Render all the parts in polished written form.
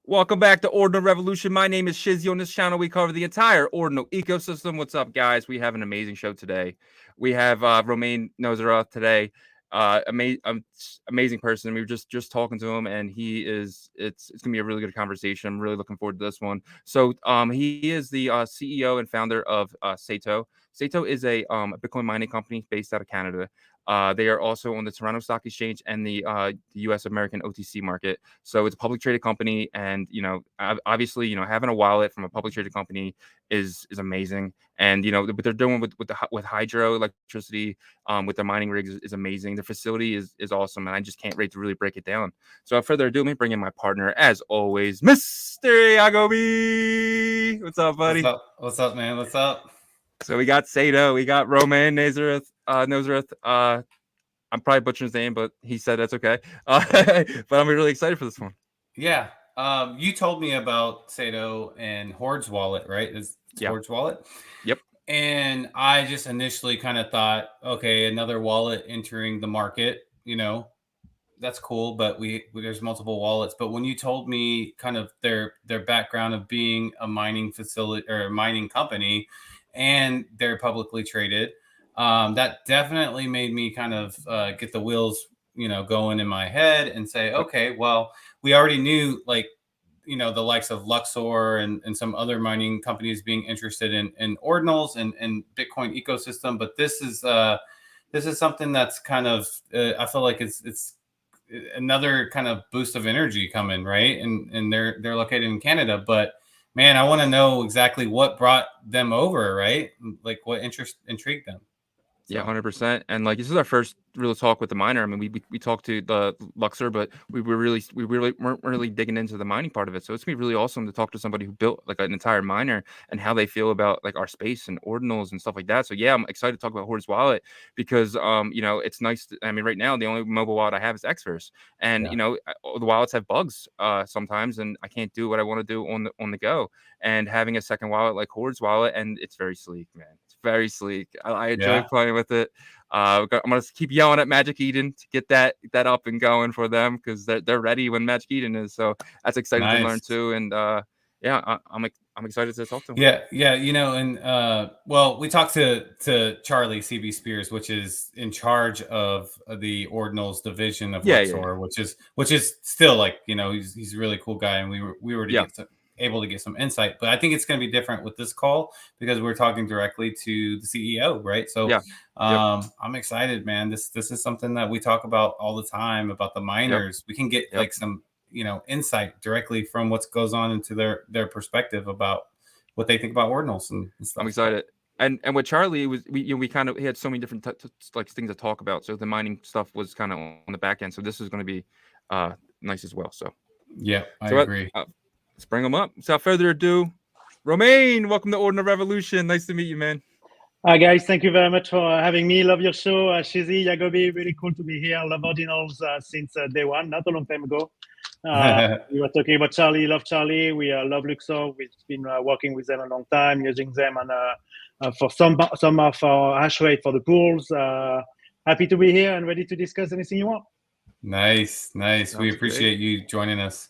Welcome back to Ordinal Revolution. My name is Shizzy. On this channel, we cover the entire Ordinal ecosystem. What's up, guys? We have an amazing show today. We have Romain Nouzareth today. Amazing person. We were just talking to him, and it's gonna be a really good conversation. I'm really looking forward to this one. So he is the CEO and founder of Sato. Sato is a Bitcoin mining company based out of Canada. They are also on the Toronto Stock Exchange and the U.S. American OTC market. So it's a public traded company, and obviously, having a wallet from a public traded company is amazing. And what they're doing with hydro electricity, with their mining rigs is amazing. The facility is awesome, and I just can't wait to really break it down. So without further ado, let me bring in my partner, as always, Mr. Yagobi. What's up, buddy? What's up? What's up, man? What's up? So we got Sato, we got Romain Nouzareth. I'm probably butchering his name, but he said that's okay. But I'm really excited for this one. Yeah. You told me about Sato and Hordes wallet, right? It's Hordes wallet. Yep. And I just initially kind of thought, okay, another wallet entering the market. That's cool, but there's multiple wallets. But when you told me kind of their background of being a mining facility or a mining company, and they're publicly traded, that definitely made me kind of get the wheels going in my head and say, okay, well, we already knew the likes of Luxor and some other mining companies being interested in ordinals and Bitcoin ecosystem, but this is something that's kind of I feel like it's another kind of boost of energy coming, right? And they're located in Canada, but man, I want to know exactly what brought them over, right? Like what intrigued them. So. Yeah, 100%. And this is our first real talk with the miner. I mean, we talked to the Luxor, but we weren't really digging into the mining part of it. So it's gonna be really awesome to talk to somebody who built an entire miner and how they feel about our space and ordinals and stuff like that. So yeah, I'm excited to talk about Hordes wallet because it's nice. I mean, right now the only mobile wallet I have is Xverse, and the wallets have bugs sometimes, and I can't do what I want to do on the go. And having a second wallet like Hordes wallet, and it's very sleek, man. It's very sleek. I enjoy playing with it. I'm gonna keep yelling at Magic Eden to get that up and going for them because they're ready when Magic Eden is. So that's exciting to learn too. And I'm excited to talk to him. Yeah. And well, we talked to Charlie CB Spears, which is in charge of the Ordinals division of Luxor, which is still he's a really cool guy, and we were able to get some insight. But I think it's going to be different with this call because we're talking directly to the CEO, right? So I'm excited, man. This is something that we talk about all the time about the miners. We can get some insight directly from what goes on into their perspective about what they think about ordinals and stuff. I'm excited. And with Charlie, we kind of had so many different things to talk about. So the mining stuff was kind of on the back end. So this is going to be nice as well. So yeah, I agree. Let's bring them up. Without further ado, Romain, welcome to Ordinal Revolution. Nice to meet you, man. Hi, guys. Thank you very much for having me. Love your show. Shizzy, Yagobi, really cool to be here. Love Ordinals since day one, not a long time ago. We were talking about Charlie. Love Charlie. We love Luxor. We've been working with them a long time, using them and for some of our hash rate for the pools. Happy to be here and ready to discuss anything you want. Nice. We appreciate you joining us.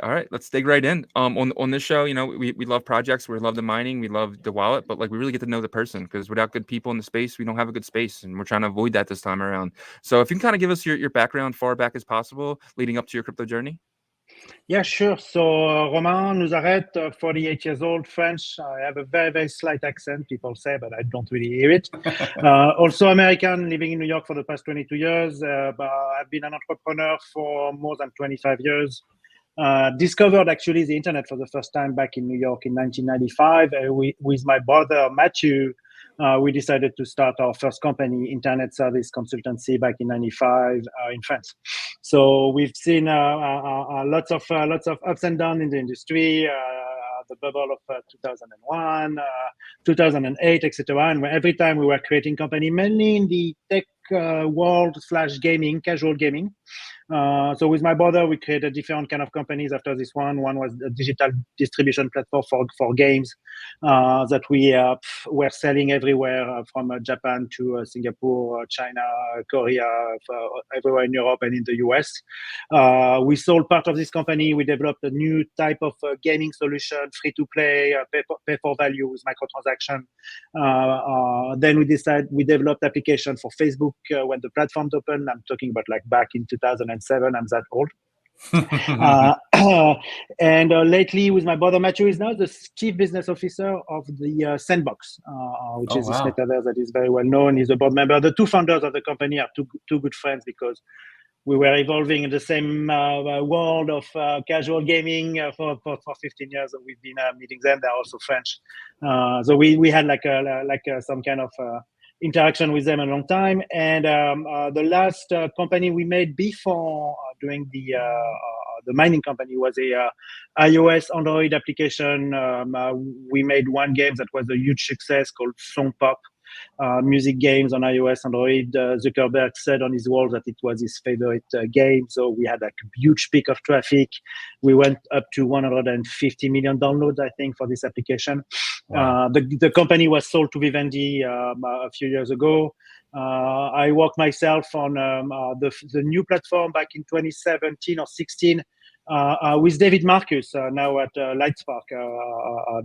All right, let's dig right in. On this show, we love projects, we love the mining, we love the wallet, but we really get to know the person because without good people in the space, we don't have a good space, and we're trying to avoid that this time around. So if you can kind of give us your background far back as possible, leading up to your crypto journey. Yeah, sure. So Romain Nouzareth, 48 years old, French. I have a very, very slight accent, people say, but I don't really hear it. Also American, living in New York for the past 22 years. But I've been an entrepreneur for more than 25 years. Discovered actually the internet for the first time back in New York in 1995. With my brother Matthew, we decided to start our first company, internet service consultancy, back in '95 in France. So we've seen lots of ups and downs in the industry. The bubble of 2001, 2008, etc. And every time we were creating company, mainly in the tech world / gaming, casual gaming. So with my brother, we created different kind of companies after this one. One was a digital distribution platform for games that we were selling everywhere from Japan to Singapore, China, Korea, everywhere in Europe and in the US. We sold part of this company. We developed a new type of gaming solution, free to play, pay for value with microtransaction. Then we developed application for Facebook when the platform opened. I'm talking about like back in 2007. I'm that old. And lately with my brother Matthew is now the chief business officer of the Sandbox, which is this metaverse that is very well known. He's a board member. The two founders of the company are two good friends because we were evolving in the same world of casual gaming for 15 years. So we've been meeting them. They're also French. So we had some kind of interaction with them a long time. And the last company we made before doing the mining company was a iOS Android application. We made one game that was a huge success called Song Pop. Music games on iOS, Android. Zuckerberg said on his wall that it was his favorite game. So we had like a huge peak of traffic. We went up to 150 million downloads, I think, for this application. Wow. The company was sold to Vivendi a few years ago. I worked myself on the new platform back in 2017 or 16 with David Marcus, now at Lightspark,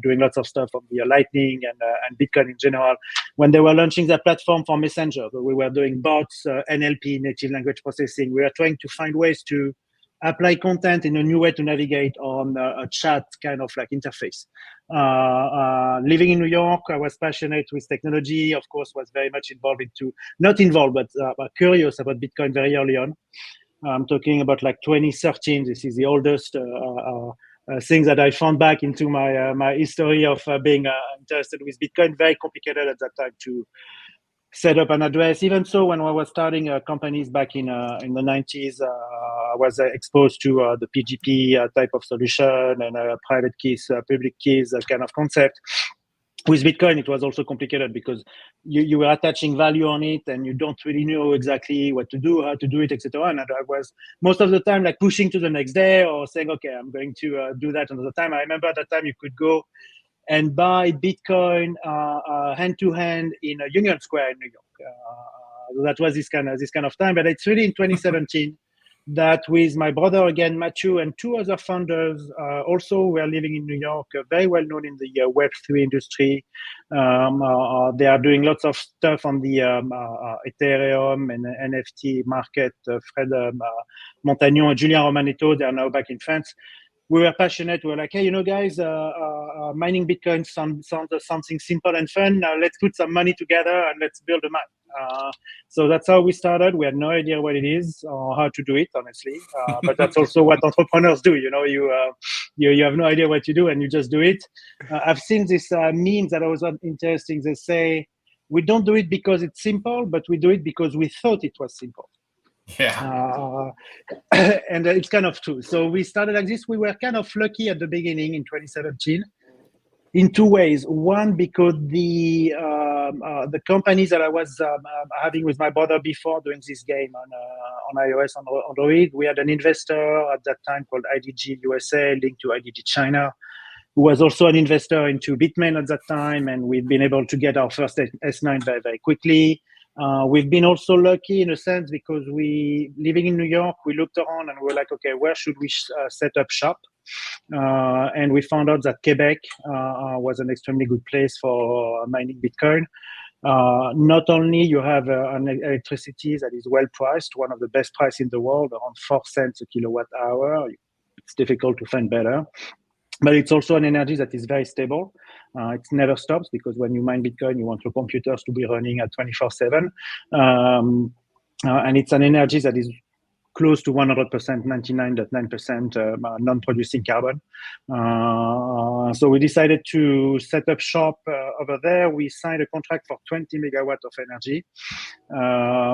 doing lots of stuff on the Lightning and Bitcoin in general. When they were launching that platform for Messenger, we were doing bots, NLP, native language processing. We were trying to find ways to apply content in a new way to navigate on a chat kind of like interface. Living in New York, I was passionate with technology, of course, was very much but curious about Bitcoin very early on. I'm talking about like 2013. This is the oldest thing that I found back into my history of being interested with Bitcoin. Very complicated at that time to set up an address. Even so, when I was starting companies back in the 90s, I was exposed to the PGP type of solution and private keys, public keys, that kind of concept. With Bitcoin, it was also complicated because you were attaching value on it and you don't really know exactly what to do, how to do it, etc. And I was most of the time like pushing to the next day or saying, okay, I'm going to do that another time. I remember at that time you could go and buy Bitcoin hand to hand in a Union Square in New York. That was this kind of time. But it's really in 2017 that with my brother again, Matthew, and two other founders, also were living in New York, very well known in the Web3 industry. They are doing lots of stuff on the Ethereum and NFT market. Fred Montagnon and Julien Romanetto, they are now back in France. We were passionate. We were like, hey, guys, mining Bitcoin sounds something simple and fun. Let's put some money together and let's build a mine. So that's how we started. We had no idea what it is or how to do it, honestly. But that's also what entrepreneurs do. You have no idea what you do and you just do it. I've seen this meme that was interesting. They say, we don't do it because it's simple, but we do it because we thought it was simple. Yeah. And it's kind of true. So we started like this. We were kind of lucky at the beginning in 2017 in two ways. One, because the companies that I was having with my brother before doing this game on iOS, on Android, we had an investor at that time called IDG USA, linked to IDG China, who was also an investor into Bitmain at that time. And we've been able to get our first S9 very, very quickly. We've been also lucky in a sense because living in New York, we looked around and we were like, okay, where should we set up shop? And we found out that Quebec was an extremely good place for mining Bitcoin. Not only you have an electricity that is well priced, one of the best price in the world, around 4 cents a kilowatt hour. It's difficult to find better. But it's also an energy that is very stable. It never stops because when you mine Bitcoin, you want your computers to be running at 24/7. And it's an energy that is close to 100%, 99.9% non-producing carbon. So we decided to set up shop over there. We signed a contract for 20 megawatts of energy.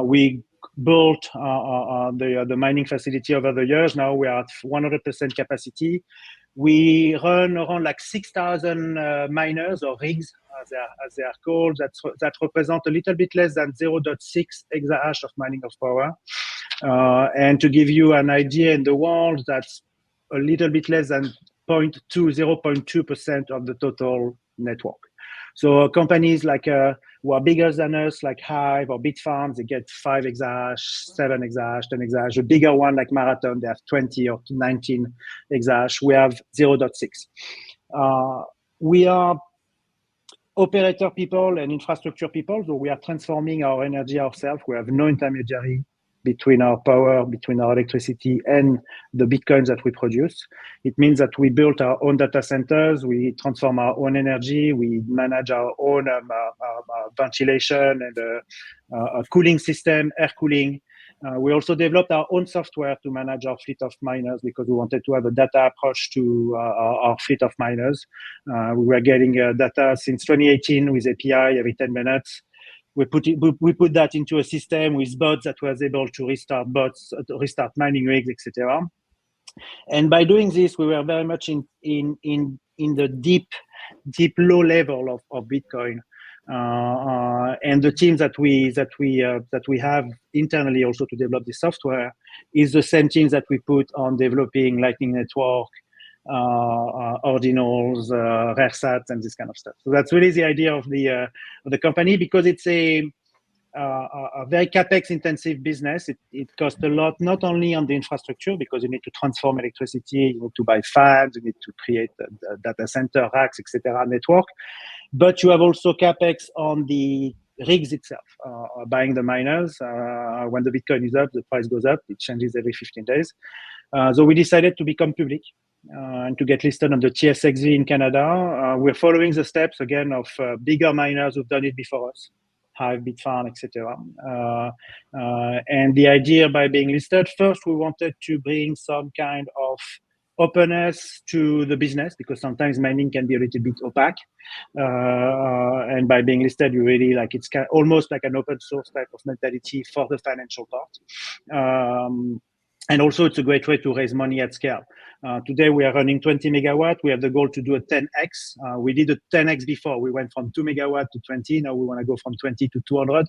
We built the mining facility over the years. Now we are at 100% capacity. We run around like 6,000 miners or rigs, as they are called. That represent a little bit less than 0.6 exahash of mining of power. And to give you an idea, in the world, that's a little bit less than 0.2% of the total network. So companies like who are bigger than us, like Hive or Bitfarms, they get 5 exahash, 7 exahash, 10 exahash. A bigger one like Marathon, they have 20 or 19 exahash. We have 0.6. We are operator people and infrastructure people, so we are transforming our energy ourselves. We have no intermediary between our power, between our electricity and the Bitcoins that we produce. It means that we built our own data centers, we transform our own energy, we manage our own ventilation and a cooling system, air cooling. We also developed our own software to manage our fleet of miners because we wanted to have a data approach to our fleet of miners. We were getting data since 2018 with API every 10 minutes. We put that into a system with bots that was able to restart mining rigs, etc. And by doing this, we were very much in the deep low level of Bitcoin. And the teams that we have internally also to develop the software is the same teams that we put on developing Lightning Network, Ordinals, rare sats, and this kind of stuff. So that's really the idea of the company, because it's a very capex intensive business. It costs a lot, not only on the infrastructure, because you need to transform electricity, you need to buy fans, you need to create a data center, racks, etc., network, but you have also capex on the rigs itself, buying the miners. When the Bitcoin is up, the price goes up. It changes every 15 days. So we decided to become public and to get listed on the TSXV in Canada. We're following the steps again of bigger miners who've done it before us, Hive, Bitfarm, etc. And the idea by being listed, first we wanted to bring some kind of openness to the business, because sometimes mining can be a little bit opaque. And by being listed, you really it's almost like an open source type of mentality for the financial part. And also, it's a great way to raise money at scale. Today, we are running 20 megawatt. We have the goal to do a 10x. We did a 10x before. We went from 2 megawatt to 20. Now we want to go from 20 to 200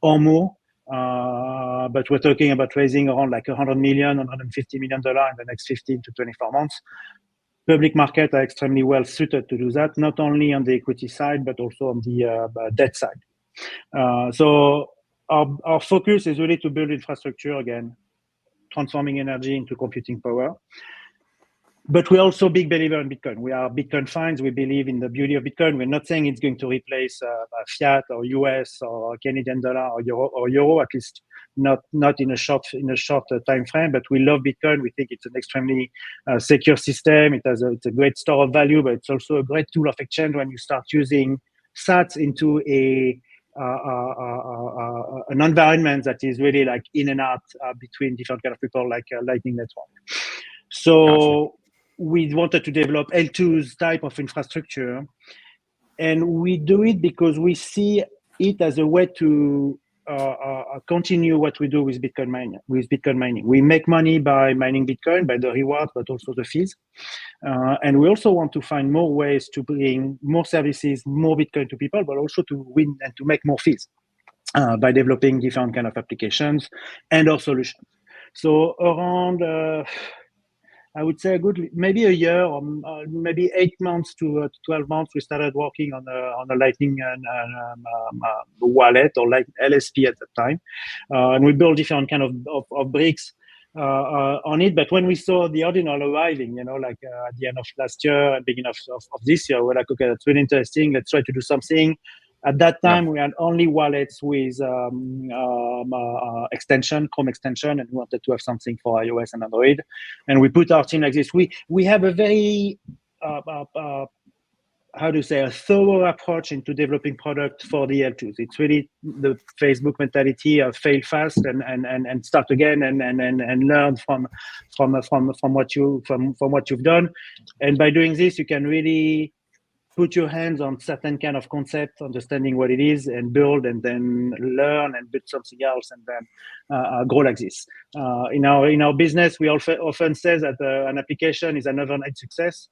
or more. But we're talking about raising around like $100 million, $150 million in the next 15 to 24 months. Public market are extremely well suited to do that, not only on the equity side, but also on the debt side. So our focus is really to build infrastructure again, transforming energy into computing power. But we're also big believer in Bitcoin. We are Bitcoin fans. We believe in the beauty of Bitcoin. We're not saying it's going to replace fiat or US or Canadian dollar or euro, at least not in a short time frame. But we love Bitcoin. We think it's an extremely secure system. It's a great store of value, but it's also a great tool of exchange when you start using sats into an environment that is really like in and out between different kind of people, like Lightning Network. So gotcha. We wanted to develop L2's type of infrastructure, and we do it because we see it as a way to continue what we do with Bitcoin mining. We make money by mining Bitcoin, by the rewards, but also the fees. And we also want to find more ways to bring more services, more Bitcoin to people, but also to win and to make more fees by developing different kind of applications and our solutions. So around, I would say maybe a year or maybe 8 months to 12 months, we started working on a Lightning wallet, or like LSP at that time. And we built different kind of bricks on it. But when we saw the Ordinal arriving, at the end of last year and beginning of this year, we're like, okay, that's really interesting. Let's try to do something. At that time, we had only wallets with extension, Chrome extension, and we wanted to have something for iOS and Android. And we put our team like this. We have a very, a thorough approach into developing product for the L2s. It's really the Facebook mentality of fail fast and start again and learn from what you've done. And by doing this, you can really put your hands on certain kind of concept, understanding what it is, and build, and then learn and build something else, and then grow like this. In our business, we often say that an application is an overnight success,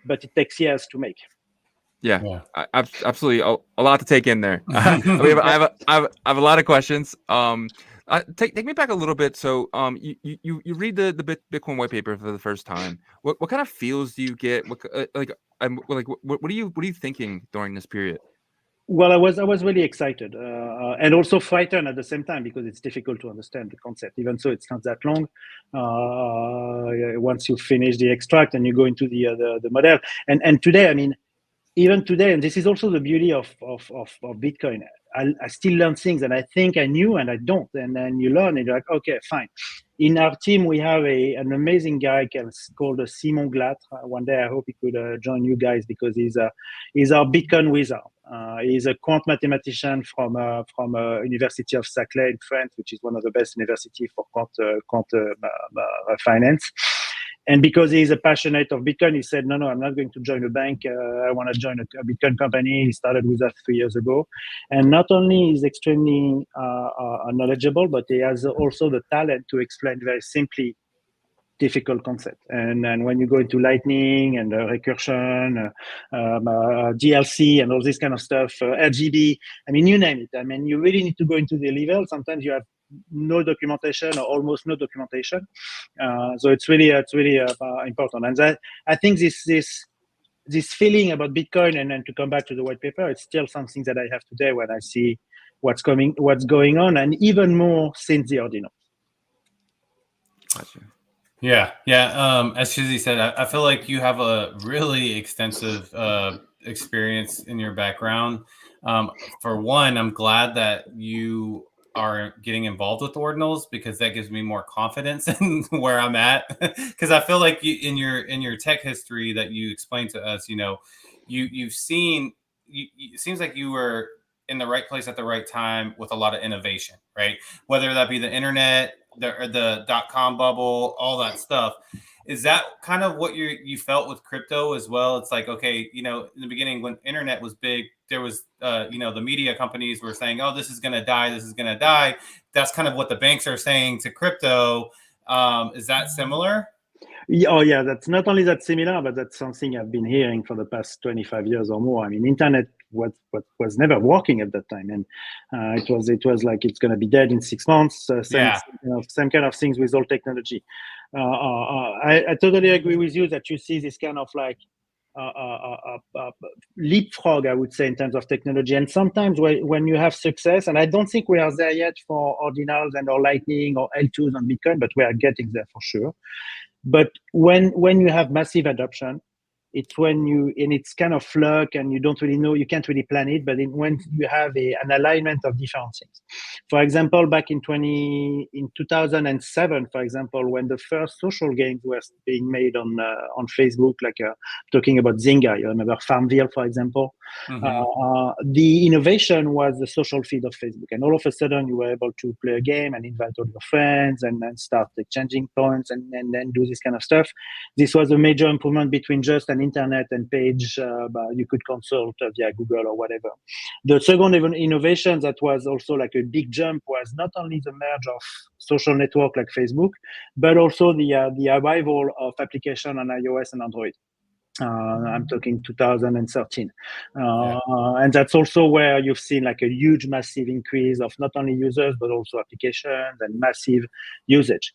but it takes years to make. Yeah. Absolutely, a lot to take in there. I have a lot of questions. Take me back a little bit. So, you read the Bitcoin white paper for the first time. What kind of feels do you get? What are you thinking during this period? Well, I was really excited and also frightened at the same time because it's difficult to understand the concept. Even so, it's not that long. Once you finish the extract and you go into the model, and today, I mean, even today, and this is also the beauty of Bitcoin. I still learn things that I think I knew and I don't, and then you learn and you're like, okay, fine. In our team, we have an amazing guy called Simon Glatt. One day, I hope he could join you guys because he's our Bitcoin wizard. He's a quant mathematician from University of Saclay in France, which is one of the best universities for quant finance. And because he's a passionate of Bitcoin, he said, no, I'm not going to join a bank. I want to join a Bitcoin company. He started with us 3 years ago. And not only is extremely knowledgeable, but he has also the talent to explain very simply difficult concept. And when you go into lightning and recursion, DLC and all this kind of stuff, RGB, I mean, you name it. I mean, you really need to go into the level. Sometimes you have no documentation or almost no documentation. So it's really important. And I think this feeling about Bitcoin, and then to come back to the white paper, it's still something that I have today when I see what's going on, and even more since the Ordinals. Gotcha. Yeah. As Shizzy said, I feel like you have a really extensive experience in your background. For one, I'm glad that you are getting involved with Ordinals because that gives me more confidence in where I'm at. Because I feel like in your tech history that you explained to us, you've seen. It seems like you were in the right place at the right time with a lot of innovation, right? Whether that be the internet, the .com bubble, all that stuff. Is that kind of what you felt with crypto as well? It's like, okay, in the beginning when internet was big, there was, the media companies were saying, oh, this is going to die. This is going to die. That's kind of what the banks are saying to crypto. Is that similar? Yeah, that's not only that similar, but that's something I've been hearing for the past 25 years or more. I mean, internet was never working at that time, and it was like it's going to be dead in 6 months. Same kind of things with all technology. I totally agree with you that you see this kind of like leapfrog, I would say, in terms of technology. And sometimes when you have success, and I don't think we are there yet for Ordinals and or Lightning or L2s on Bitcoin, but we are getting there for sure. But when you have massive adoption, it's it's kind of luck and you don't really know, you can't really plan it, but when you have an alignment of different things. For example, back in 2007, for example, when the first social games were being made on Facebook, like talking about Zynga, you remember Farmville, for example. Mm-hmm. The innovation was the social feed of Facebook, and all of a sudden you were able to play a game and invite all your friends and then start exchanging points and then do this kind of stuff. This was a major improvement between just an internet and page you could consult via Google or whatever. The second innovation that was also like a big jump was not only the merge of social network like Facebook, but also the arrival of application on iOS and Android. I'm talking 2013. And that's also where you've seen like a huge, massive increase of not only users, but also applications and massive usage.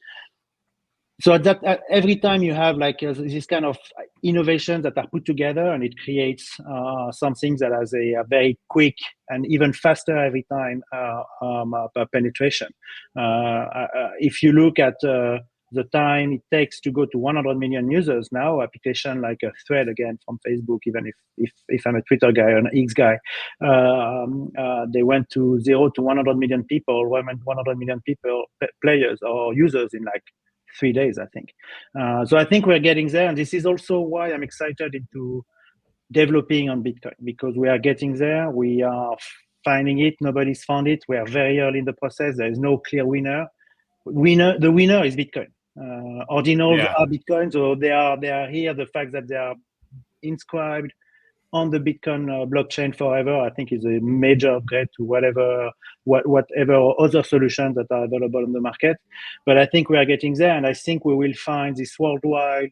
So that every time you have like this kind of innovations that are put together, and it creates something that has a very quick and even faster every time penetration. If you look at the time it takes to go to 100 million users now, application like a thread again from Facebook, even if I'm a Twitter guy or an X guy, they went to 0 to 100 million people, 100 million people, players or users in like 3 days, I think. So I think we're getting there. And this is also why I'm excited into developing on Bitcoin, because we are getting there. We are finding it. Nobody's found it. We are very early in the process. There is no clear winner. The winner is Bitcoin. Ordinals are Bitcoin. So they are here. The fact that they are inscribed on the Bitcoin blockchain forever, I think is a major upgrade to whatever other solutions that are available on the market. But I think we are getting there, and I think we will find this worldwide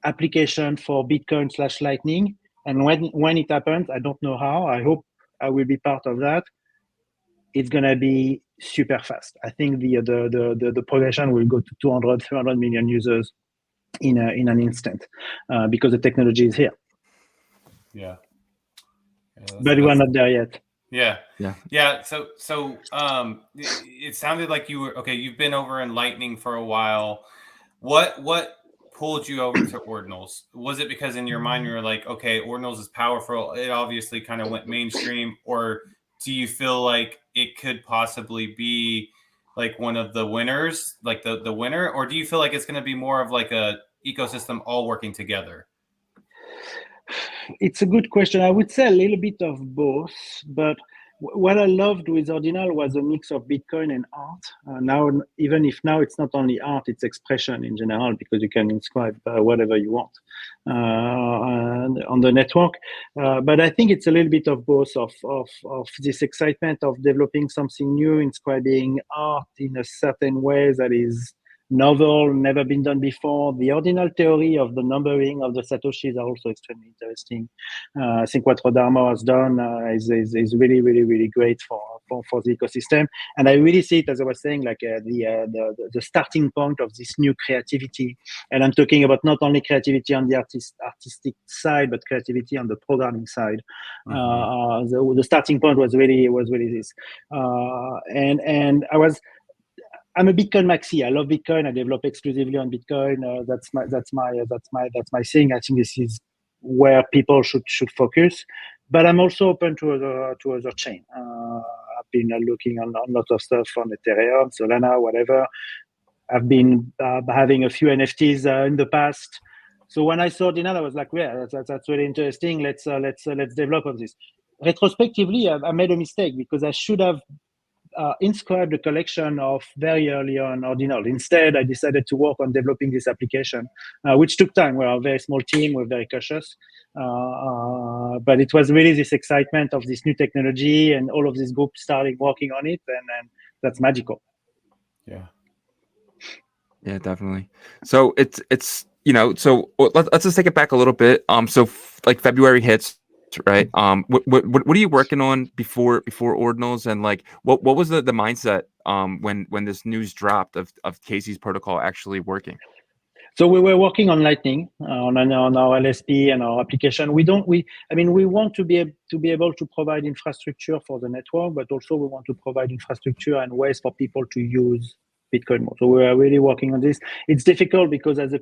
application for Bitcoin / Lightning. And when it happens, I don't know how. I hope I will be part of that. It's gonna be super fast. I think the progression will go to 200, 300 million users in an instant because the technology is here. Yeah. But we're not there yet. Yeah. So it sounded like you were okay. You've been over in Lightning for a while. What pulled you over to Ordinals? Was it because in your mind you were like, okay, Ordinals is powerful? It obviously kind of went mainstream, or do you feel like it could possibly be like one of the winners, like the winner, or do you feel like it's going to be more of like a ecosystem all working together? It's a good question. I would say a little bit of both, but what I loved with Ordinal was a mix of Bitcoin and art. Now, even if now it's not only art, it's expression in general, because you can inscribe whatever you want on the network. But I think it's a little bit of both of this excitement of developing something new, inscribing art in a certain way that is novel, never been done before. The ordinal theory of the numbering of the Satoshis are also extremely interesting. I think what Rodarmo has done is really, really, really great for the ecosystem. And I really see it, as I was saying, like the starting point of this new creativity. And I'm talking about not only creativity on the artistic side, but creativity on the programming side. Mm-hmm. The starting point was really this. And I'm a Bitcoin maxi. I love Bitcoin. I develop exclusively on Bitcoin. That's my thing. I think this is where people should focus. But I'm also open to other chain. I've been looking on a lot of stuff on Ethereum, Solana, whatever. I've been having a few NFTs in the past. So when I saw Ordinal, I was like, yeah, that's really interesting. Let's develop on this. Retrospectively, I made a mistake because I should have inscribed the collection of very early on Ordinal. Instead, I decided to work on developing this application, which took time. We're a very small team. We're very cautious. But it was really this excitement of this new technology and all of this group starting working on it. And that's magical. Yeah, definitely. So it's so let's just take it back a little bit. So like February hits, right? What are you working on before Ordinals, and like what was the mindset when this news dropped of Casey's protocol actually working? So we were working on Lightning on our LSP and our application. We want to be able to provide infrastructure for the network, but also we want to provide infrastructure and ways for people to use Bitcoin more. So we are really working on this. It's difficult because it's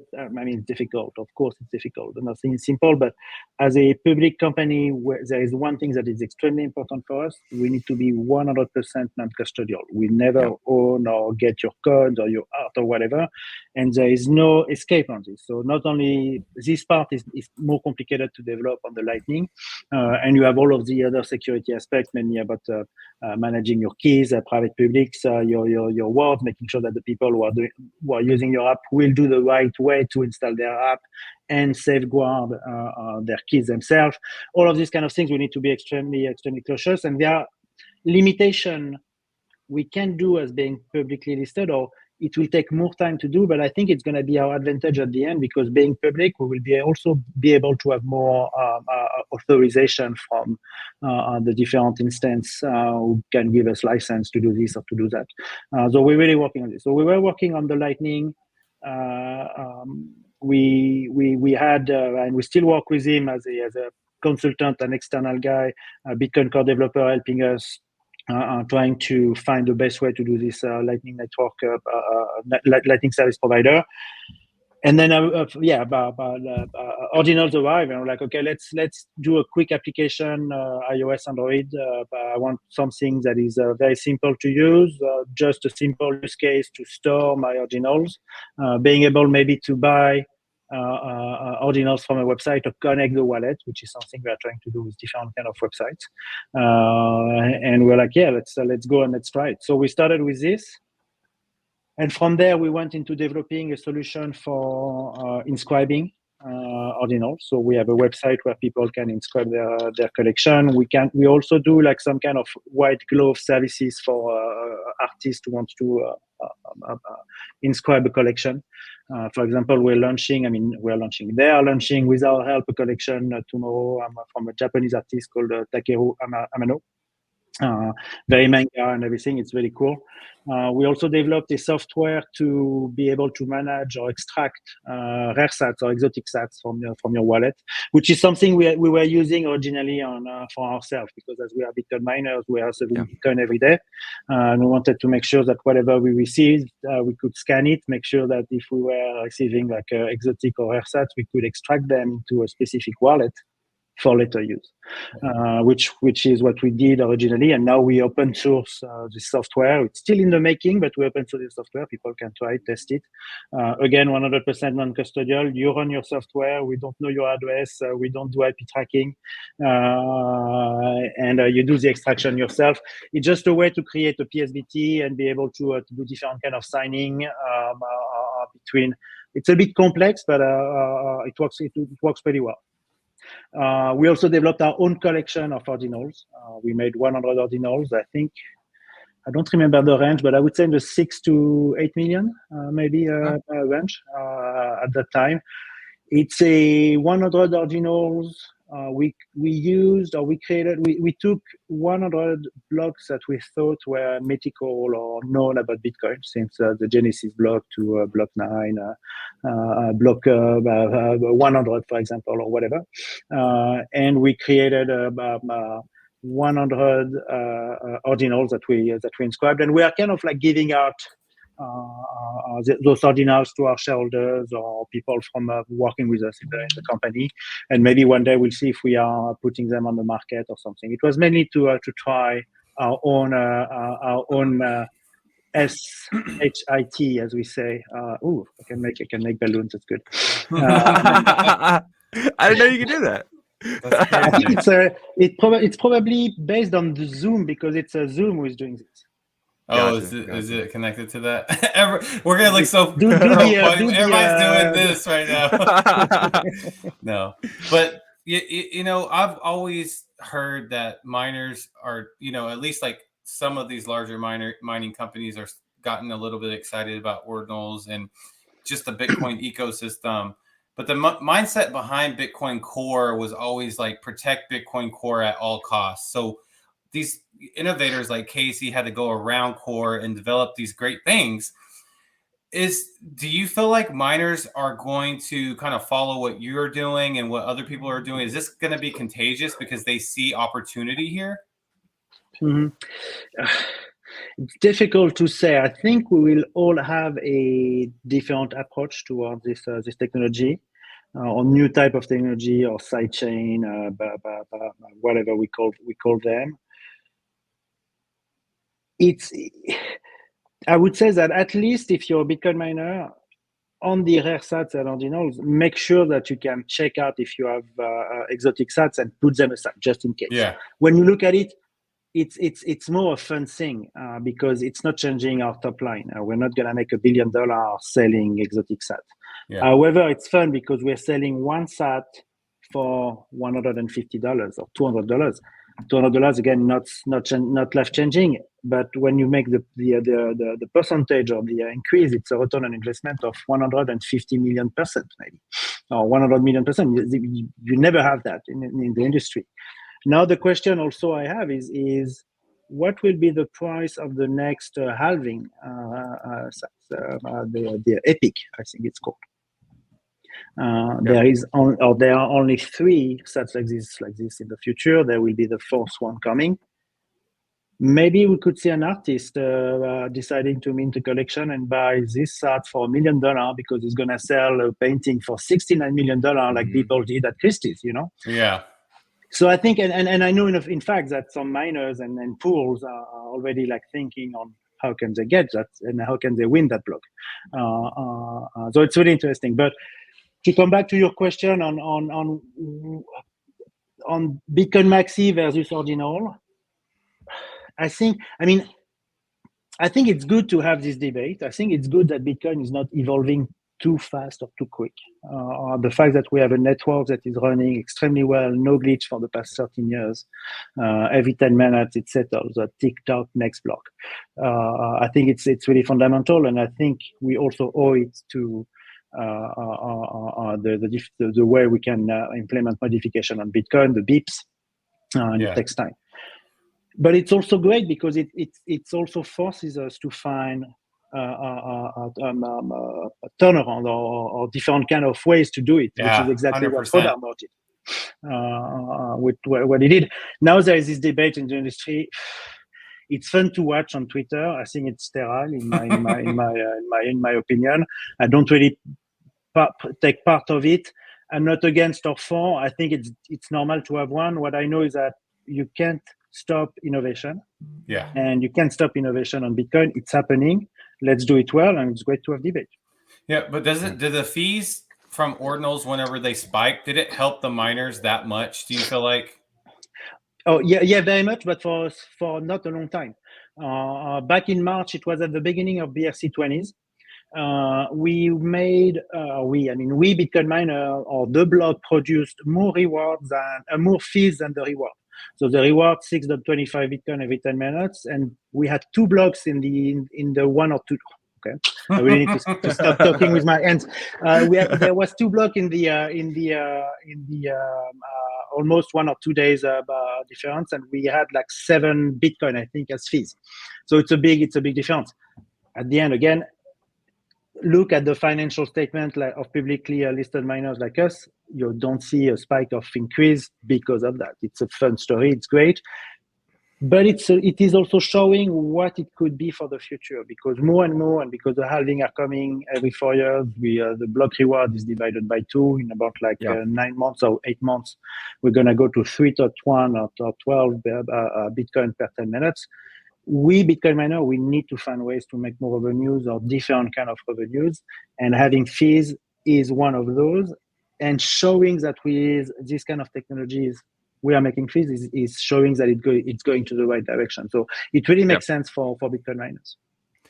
difficult. Of course, it's difficult. Nothing is simple, but as a public company, there is one thing that is extremely important for us. We need to be 100% non-custodial. We never own or get your code or your art or whatever. And there is no escape on this. So not only this part is more complicated to develop on the Lightning, and you have all of the other security aspects, mainly about managing your keys, private publics, your words, making sure that the people who are using your app will do the right way to install their app and safeguard their keys themselves. All of these kind of things, we need to be extremely, extremely cautious. And there are limitations we can do as being publicly listed, or it will take more time to do, but I think it's going to be our advantage at the end, because being public, we will also be able to have more authorization from the different instances who can give us license to do this or to do that. So we're really working on this. So we were working on the Lightning. We had, and we still work with him as a consultant, an external guy, a Bitcoin core developer helping us trying to find the best way to do this Lightning network, Lightning service provider. And then, Ordinals arrived, and we're like, okay, let's do a quick application, iOS, Android. I want something that is very simple to use, just a simple use case to store my Ordinals, being able maybe to buy Ordinals from a website or connect the wallet, which is something we are trying to do with different kind of websites. And we're like, yeah, let's go and let's try it. So we started with this. And from there, we went into developing a solution for inscribing Ordinals. So we have a website where people can inscribe their collection. We also do like some kind of white glove services for artists who want to inscribe a collection. For example, they are launching with our help a collection tomorrow from a Japanese artist called Takeru Amano. very manga and everything. It's very cool. We also developed a software to be able to manage or extract rare sats or exotic sats from your wallet, which is something we were using originally for ourselves, because as we are Bitcoin miners, we are serving Bitcoin every day, and we wanted to make sure that whatever we received, we could scan it, make sure that if we were receiving like exotic or rare sats, we could extract them into a specific wallet for later use, which is what we did originally. And now we open source this software. It's still in the making, but we open source the software. People can try it, test it. Again, 100% non-custodial. You run your software. We don't know your address. We don't do IP tracking. And you do the extraction yourself. It's just a way to create a PSBT and be able to do different kind of signing between. It's a bit complex, but it works pretty well. We also developed our own collection of ordinals. We made 100 ordinals, I think. I don't remember the range, but I would say in the 6 to 8 million, maybe range at that time. It's a 100 ordinals. We took 100 blocks that we thought were mythical or known about Bitcoin, since the Genesis block to block 9, block 100, for example, or whatever. And we created 100 ordinals that we inscribed, and we are kind of like giving out those ordinals to our shareholders or people from working with us in the company, and maybe one day we'll see if we are putting them on the market or something. It was mainly to try our own SHIT, as we say. I can make balloons. That's good. I didn't know you could do that. I think it's probably based on the Zoom, because it's a Zoom who is doing this. Oh, gotcha, is it connected to that? We're gonna look so everybody's doing this right now. No, but you know, I've always heard that miners are, you know, at least like some of these larger mining companies are gotten a little bit excited about ordinals and just the Bitcoin ecosystem. But the mindset behind Bitcoin Core was always like protect Bitcoin Core at all costs. So these innovators like Casey had to go around core and develop these great things. Do you feel like miners are going to kind of follow what you're doing and what other people are doing? Is this going to be contagious because they see opportunity here? Mm-hmm. It's difficult to say. I think we will all have a different approach towards this technology, or new type of technology, or sidechain, whatever we call them. I would say that at least if you're a Bitcoin miner, on the rare sats and ordinals, make sure that you can check out if you have exotic sats and put them aside just in case. Yeah. When you look at it, it's more a fun thing because it's not changing our top line. We're not gonna make $1 billion selling exotic sat. Yeah. However, it's fun because we're selling one sat for $150 or $200. $200 again, not life changing, but when you make the percentage of the increase, it's a return on investment of 150 million %, maybe, or 100 million %. You never have that in the industry. Now the question also I have is what will be the price of the next halving? The Epic, I think it's called. There are only 3 sets like this in the future. There will be the 4th one coming. Maybe we could see an artist deciding to mint a collection and buy this sat for $1 million because he's gonna sell a painting for $69 million, like people did at Christie's, you know? Yeah. So I think, and I know in fact that some miners and pools are already like thinking on how can they get that and how can they win that block. So it's really interesting. But to come back to your question on Bitcoin Maxi versus Ordinal, I think it's good to have this debate. I think it's good that Bitcoin is not evolving too fast or too quick. The fact that we have a network that is running extremely well, no glitch for the past 13 years. Every 10 minutes it settles. TikTok, next block. I think it's really fundamental, and I think we also owe it to the way we can implement modification on Bitcoin, the BIPs, and it takes time. but it's also great because it also forces us to find a turnaround or different kind of ways to do it, which is exactly 100%. what Hodar brought it with what he did. Now there is this debate in the industry. It's fun to watch on Twitter. I think it's sterile in my opinion. I don't really take part of it. I'm not against or for. I think it's normal to have one. What I know is that you can't stop innovation. Yeah. And you can't stop innovation on Bitcoin. It's happening. Let's do it well, and it's great to have debate. Yeah, but do the fees from ordinals whenever they spike, did it help the miners that much? Do you feel like? Oh yeah, very much, but for not a long time. Back in March, it was at the beginning of BRC20s. We made we Bitcoin miner or the block produced more rewards and more fees than the reward. So the reward 6.25 Bitcoin every 10 minutes, and we had 2 blocks in the 1 or 2. Okay, I really need to stop talking with my hands. There was 2 blocks in the almost 1 or 2 days difference, and we had like 7 Bitcoin, I think, as fees. So it's a big difference. At the end, again, look at the financial statement of publicly listed miners like us. You don't see a spike of increase because of that. It's a fun story. It's great. But it is also showing what it could be for the future, because more and more, and because the halving are coming every 4 years, the block reward is divided by 2 in about 9 months or 8 months. We're going to go to 3.1 or 12 Bitcoin per 10 minutes. We Bitcoin miner, we need to find ways to make more revenues or different kind of revenues, and having fees is one of those. And showing that with this kind of technologies, we are making fees is showing that it's going to the right direction. So it really makes sense for Bitcoin miners.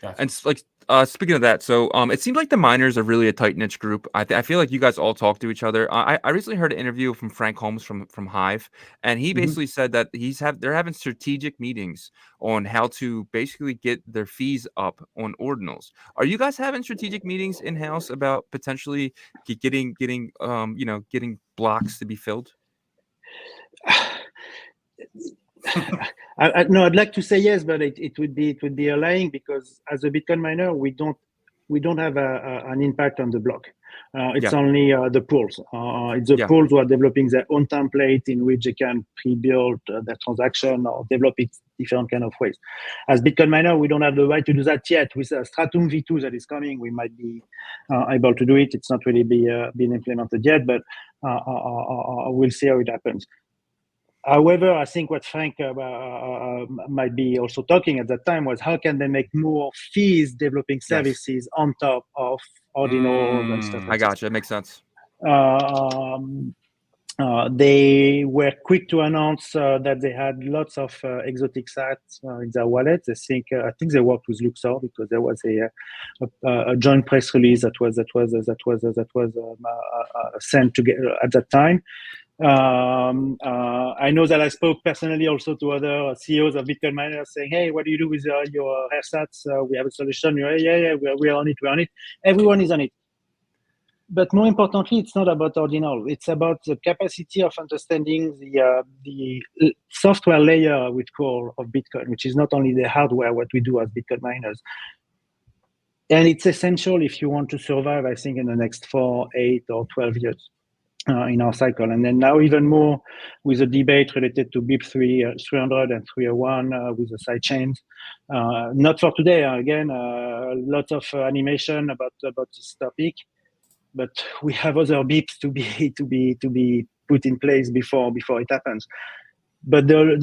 Gotcha. And like speaking of that, so it seems like the miners are really a tight knit group. I feel like you guys all talk to each other. I recently heard an interview from Frank Holmes from Hive, and he basically said that they're having strategic meetings on how to basically get their fees up on ordinals. Are you guys having strategic meetings in house about potentially getting blocks to be filled? No, I'd like to say yes, but it would be a lying, because as a Bitcoin miner, we don't have an impact on the block. It's only the pools. It's the pools who are developing their own template in which they can pre-build their transaction or develop it different kind of ways. As Bitcoin miner, we don't have the right to do that yet. With Stratum V2 that is coming, we might be able to do it. It's not really been implemented yet, but we'll see how it happens. However, I think what Frank might be also talking at that time was how can they make more fees developing services on top of Ordinals and stuff like that. I gotcha. It makes sense. They were quick to announce that they had lots of exotic sats in their wallet. I think they worked with Luxor, because there was a joint press release that was sent together at that time. I know that I spoke personally also to other CEOs of Bitcoin miners saying, "Hey, what do you do with your rare sats? We have a solution." Yeah, we're on it. We're on it. Everyone is on it. But more importantly, it's not about Ordinal. It's about the capacity of understanding the software layer, I would call, of Bitcoin, which is not only the hardware, what we do as Bitcoin miners. And it's essential if you want to survive, I think, in the next 4, 8, or 12 years in our cycle. And then now even more with the debate related to BIP 300 and 301 with the side chains. Not for today, again, lots of animation about this topic. But we have other BIPs to be put in place before it happens. But the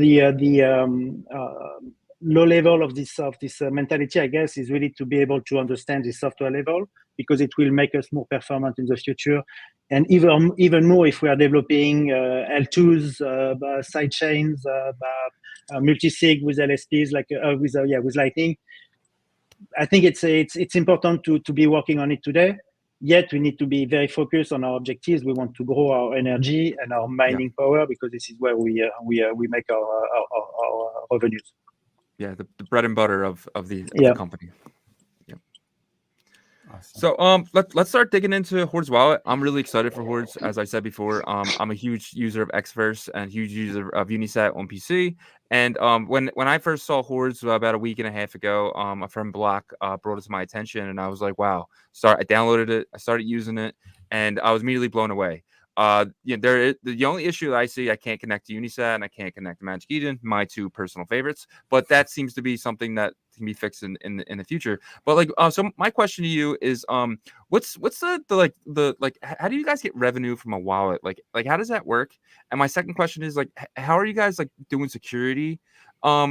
low level of this mentality, I guess, is really to be able to understand the software level, because it will make us more performant in the future, and even more if we are developing L2s, side chains, multi-sig with LSPs, with Lightning. I think it's important to be working on it today. Yet we need to be very focused on our objectives. We want to grow our energy and our mining power, because this is where we make our revenues. Yeah, the bread and butter of the company. Awesome. So let's start digging into Hordes Wallet. I'm really excited for Hordes. As I said before, I'm a huge user of Xverse and huge user of Unisat on PC. And when I first saw Hordes about a week and a half ago, a friend Block brought it to my attention, and I was like, wow. I downloaded it, I started using it, and I was immediately blown away. The only issue that I see, I can't connect to Unisat and I can't connect to Magic Eden, my two personal favorites. But that seems to be something that can be fixed in the future. But so my question to you is, what's the how do you guys get revenue from a wallet? Like how does that work? And my second question is how are you guys doing security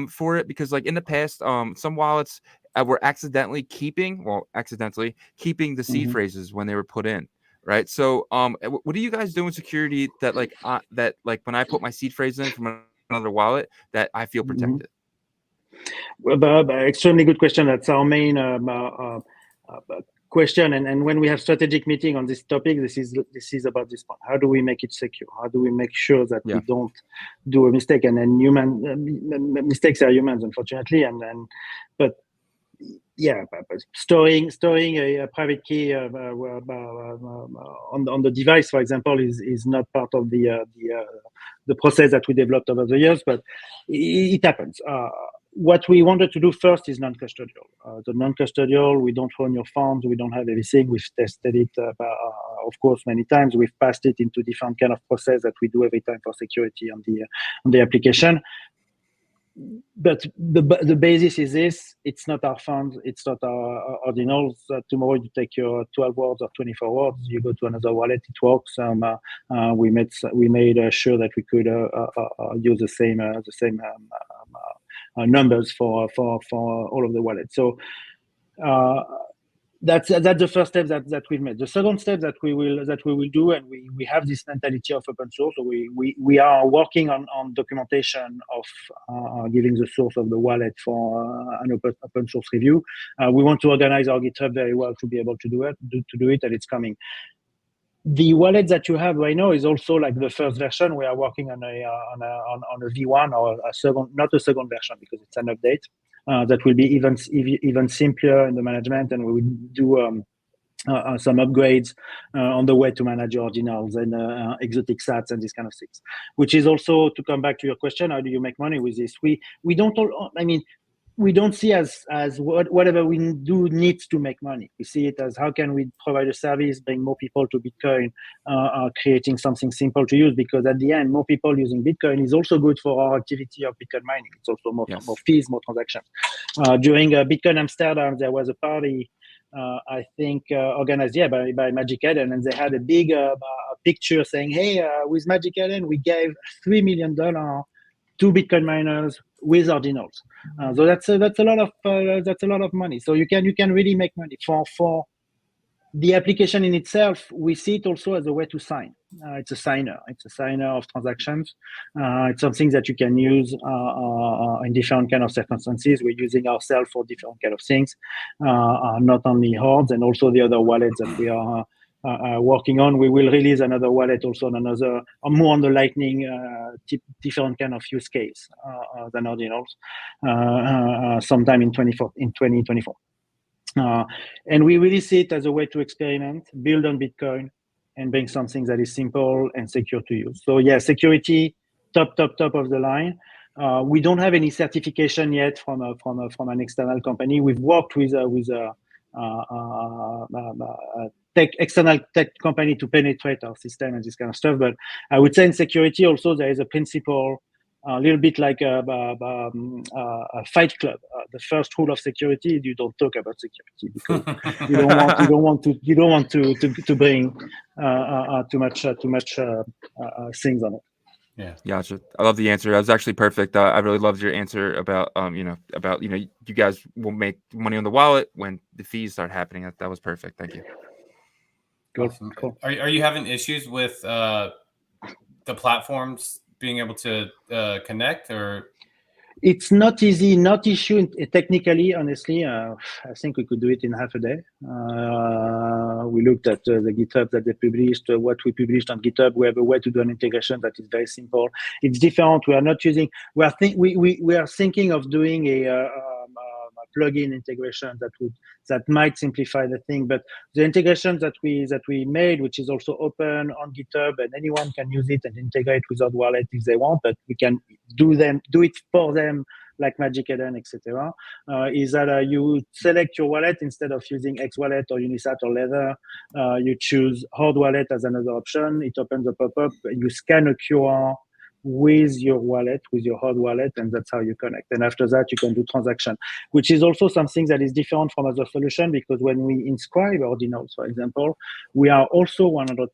for it? Because in the past, some wallets were accidentally keeping the seed phrases when they were put in. Right. So, what are you guys doing security that when I put my seed phrase in from another wallet that I feel protected? Well, extremely good question. That's our main question. And when we have strategic meeting on this topic, this is about this point. How do we make it secure? How do we make sure that we don't do a mistake? And then mistakes are humans, unfortunately. But storing a private key on the device, for example, is not part of the process that we developed over the years, but it happens. What we wanted to do first is non-custodial. The non-custodial, we don't own your funds, we don't have everything. We've tested it, of course, many times. We've passed it into different kind of process that we do every time for security on the application. But the basis is this: it's not our funds, it's not our ordinals. Tomorrow you take your 12 words or 24 words, you go to another wallet, it works. We made sure that we could use the same numbers for all of the wallets. So that's the first step that we've made. The second step that we will do, and we have this mentality of open source. So we are working on documentation of giving the source of the wallet for an open source review. We want to organize our GitHub very well to be able to do it, and it's coming. The wallet that you have right now is also the first version. We are working on a V1 or a second, not a second version because it's an update. That will be even simpler in the management, and we will do some upgrades on the way to manage ordinals and exotic sats and these kind of things. Which is also, to come back to your question, how do you make money with this? We don't. We don't see as whatever we do needs to make money. We see it as how can we provide a service, bring more people to Bitcoin, creating something simple to use, because at the end, more people using Bitcoin is also good for our activity of Bitcoin mining. It's also more fees, more transactions. During Bitcoin Amsterdam, there was a party, I think, organized by Magic Eden, and they had a big picture saying, hey, with Magic Eden, we gave $3 million to Bitcoin miners with ordinals. So that's a lot of money. So you can really make money for the application in itself. We see it also as a way to sign. It's a signer of transactions. It's something that you can use in different kind of circumstances. We're using ourselves for different kind of things, not only Hordes, and also the other wallets that we are working on. We will release another wallet also on another, more on the Lightning, different kind of use case than ordinals, sometime in 2024. And we really see it as a way to experiment, build on Bitcoin, and bring something that is simple and secure to use. So security, top of the line. We don't have any certification yet from an external company. We've worked with a external tech company to penetrate our system and this kind of stuff. But I would say in security also there is a principle, a little bit like a fight club. The first rule of security: you don't talk about security, because you don't want to bring too much things on it. Yeah, gotcha. I love the answer. That was actually perfect. I really loved your answer about you guys will make money on the wallet when the fees start happening. That was perfect. Thank you. Awesome. Cool. Are you having issues with the platforms being able to connect, or? It's not easy, not issue technically, honestly. I think we could do it in half a day. We looked at the GitHub that they published, what we published on GitHub. We have a way to do an integration that is very simple. It's different. We are not using. We are thinking of doing a plug-in integration that might simplify the thing. But the integrations that we made, which is also open on GitHub, and anyone can use it and integrate with Hordeswallet if they want, but we can do it for them, like Magic Eden, etc. Is that you select your wallet instead of using X Wallet or Unisat or Lether. You choose Hordeswallet as another option. It opens a pop-up. You scan a QR with your wallet, with your Hordeswallet, and that's how you connect. And after that, you can do transaction, which is also something that is different from other solution, because when we inscribe Ordinals, for example, we are also 100%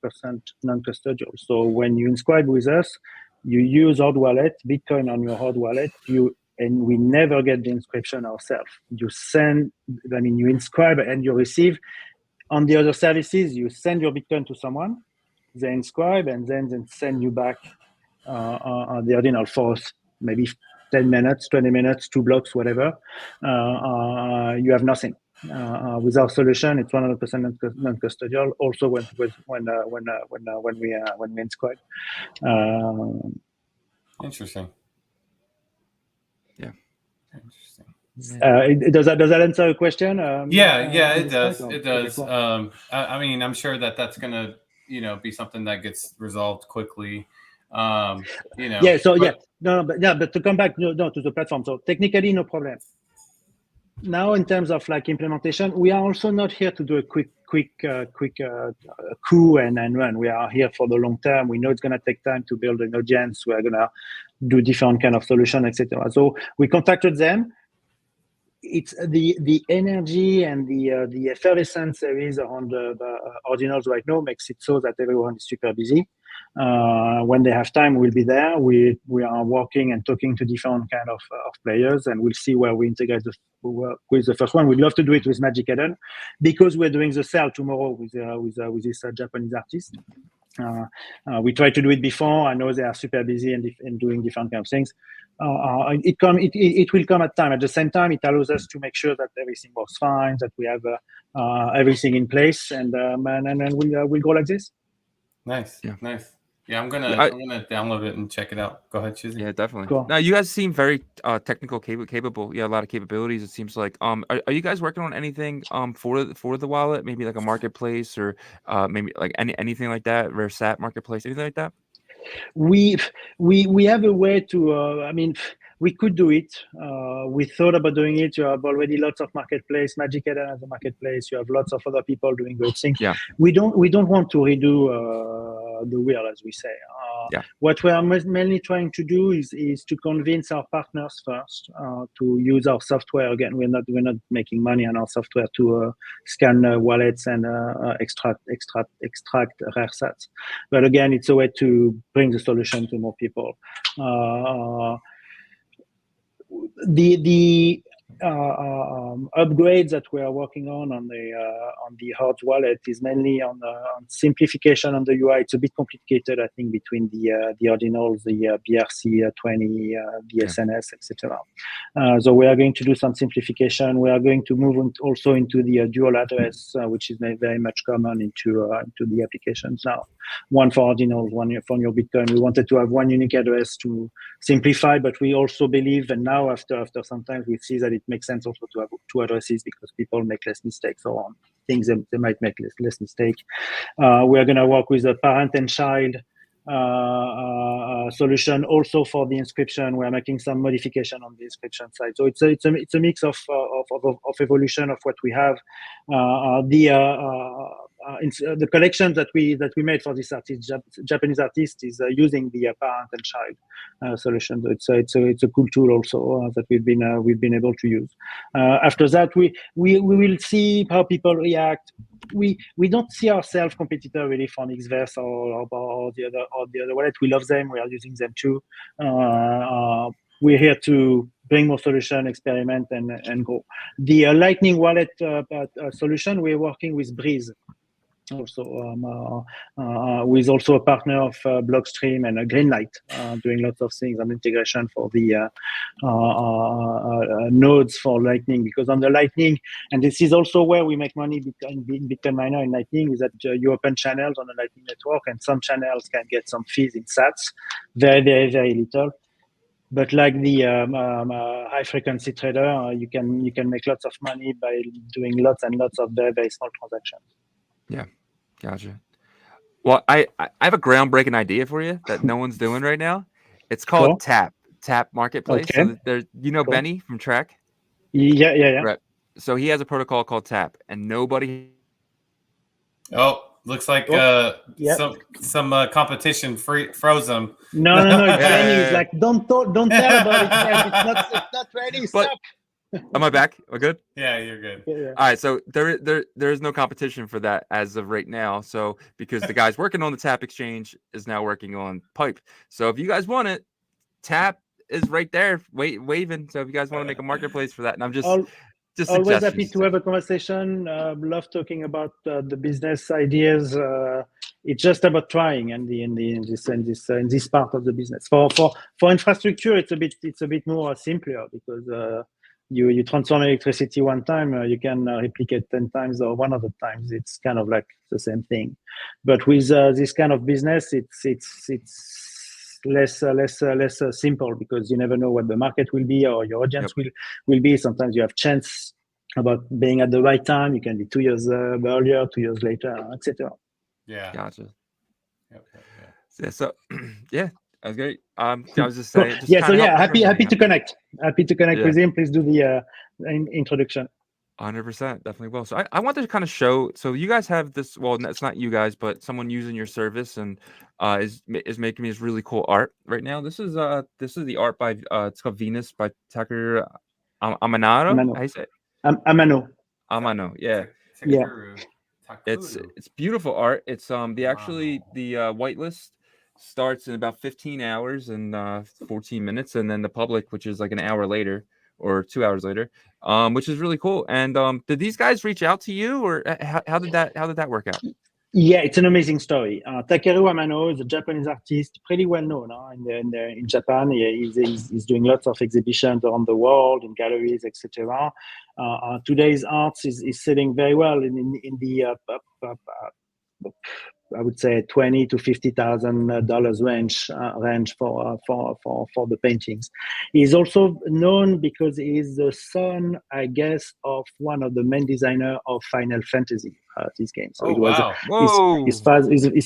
non-custodial. So when you inscribe with us, you use Hordeswallet, Bitcoin on your Hordeswallet, and we never get the inscription ourselves. You inscribe and you receive. On the other services, you send your Bitcoin to someone, they inscribe, and then they send you back the ordinal for maybe 10 minutes, 20 minutes, 2 blocks, whatever. You have nothing. With our solution, it's 100% non-custodial. Also, when we inscribe. Interesting. Yeah. Interesting. Does that answer your question? Yeah, it does. It does. Okay, cool. I mean, I'm sure that's gonna, be something that gets resolved quickly. Yeah. So but to come back to the platform. So technically, no problem. Now, in terms of like implementation, we are also not here to do a quick coup and run. We are here for the long term. We know it's going to take time to build an audience. We are going to do different kind of solution, etc. So we contacted them. It's the energy and the effervescence there is around the ordinals right now makes it so that everyone is super busy. When they have time, we'll be there. We are working and talking to different kind of players, and we'll see where we integrate with the first one. We'd love to do it with Magic Eden, because we're doing the sale tomorrow with this Japanese artist. We tried to do it before. I know they are super busy and doing different kind of things. It will come at time. At the same time, it allows us to make sure that everything works fine, that we have everything in place, and we'll go like this. Nice. Yeah. Nice. Yeah, I'm gonna download it and check it out. Go ahead, Shizzy. Yeah, definitely. Cool. Now, you guys seem very technical, capable. Yeah, a lot of capabilities. It seems like. Are you guys working on anything for the wallet? Maybe like a marketplace, or maybe like anything like that, rare sat marketplace, anything like that? We have a way to. We could do it. We thought about doing it. You have already lots of marketplace. Magic Eden has a marketplace. You have lots of other people doing great things. Yeah. We don't want to redo the wheel, as we say. Yeah. What we are mainly trying to do is to convince our partners first to use our software. Again, we're not making money on our software to scan wallets and extract rare sats. But again, it's a way to bring the solution to more people. The upgrades that we are working on the Hordes wallet is mainly on simplification on the UI. It's a bit complicated, I think, between the Ordinals, the BRC20, the SNS, etc. So we are going to do some simplification. We are going to move also into the dual address, which is very much common into the applications now. One for Ordinals, one for your Bitcoin. We wanted to have one unique address to simplify, but we also believe, and now after sometimes we see that it makes sense also to have 2 addresses, because people make less mistakes, or on things they might make less mistake. We are going to work with a parent and child solution also for the inscription. We are making some modification on the inscription side. So it's a mix of evolution of what we have. The collection that we made for this artist, Japanese artist, is using the parent and child solution. It's a cool tool also that we've been able to use. After that, we will see how people react. We don't see ourselves competitor really from Xverse or the other wallet. We love them. We are using them too. We're here to bring more solution, experiment, and go. The Lightning wallet solution, we're working with Breeze. Also, with also a partner of Blockstream and Greenlight, doing lots of things on integration for the nodes for Lightning. Because on the Lightning, and this is also where we make money in Bitcoin miner in Lightning, is that you open channels on the Lightning network, and some channels can get some fees in sats, very, very, very little. But like the high frequency trader, you can make lots of money by doing lots and lots of very, very small transactions. Yeah, gotcha. Well, I have a groundbreaking idea for you that no one's doing right now. It's called Cool. Tap Marketplace. Okay. So there's Cool. Benny from Trek. Yeah. Right. So he has a protocol called Tap, and nobody. Oh, looks like Oh, yeah. some competition froze them. No, it's Yeah, Benny. yeah, It's yeah. like don't tell about it, friends. It's not ready. But Stop. am I back? Am I good? Yeah, you're good. Yeah. All right, so there is no competition for that as of right now. So because the guys working on the Tap exchange is now working on Pipe. So if you guys want it, Tap is right there, waving. So if you guys want to make a marketplace for that, and I'm just Always happy suggestions. to have a conversation. Love talking about the business ideas. It's just about trying, and in this part of the business. For infrastructure, it's a bit more simpler because you transform electricity one time, you can replicate 10 times or 100 times. It's kind of like the same thing. But with this kind of business, it's less simple because you never know what the market will be or your audience will be. Sometimes you have chance about being at the right time. You can be 2 years earlier, 2 years later, etc. Yeah. Gotcha. Yep. Yeah. So yeah, that was great. I was just saying. Just Happy to connect. Happy to connect with him. Please do the introduction. 100%, definitely will. So I want to kind of show. So you guys have this. Well, it's not you guys, but someone using your service and is making me this really cool art right now. This is the art by it's called Venus by Takeru Amano. How you say it? Amano. Yeah. It's beautiful art. It's the whitelist starts in about 15 hours and 14 minutes, and then the public, which is like an hour later or 2 hours later, which is really cool. And did these guys reach out to you, or how did that work out? Yeah, it's an amazing story. Takeru Amano is a Japanese artist, pretty well known in Japan. He's doing lots of exhibitions around the world in galleries, etc. Today's art is selling very well in the I would say $20,000 to $50,000 range for the paintings. He's also known because he's the son, I guess, of one of the main designers of Final Fantasy, this game. So his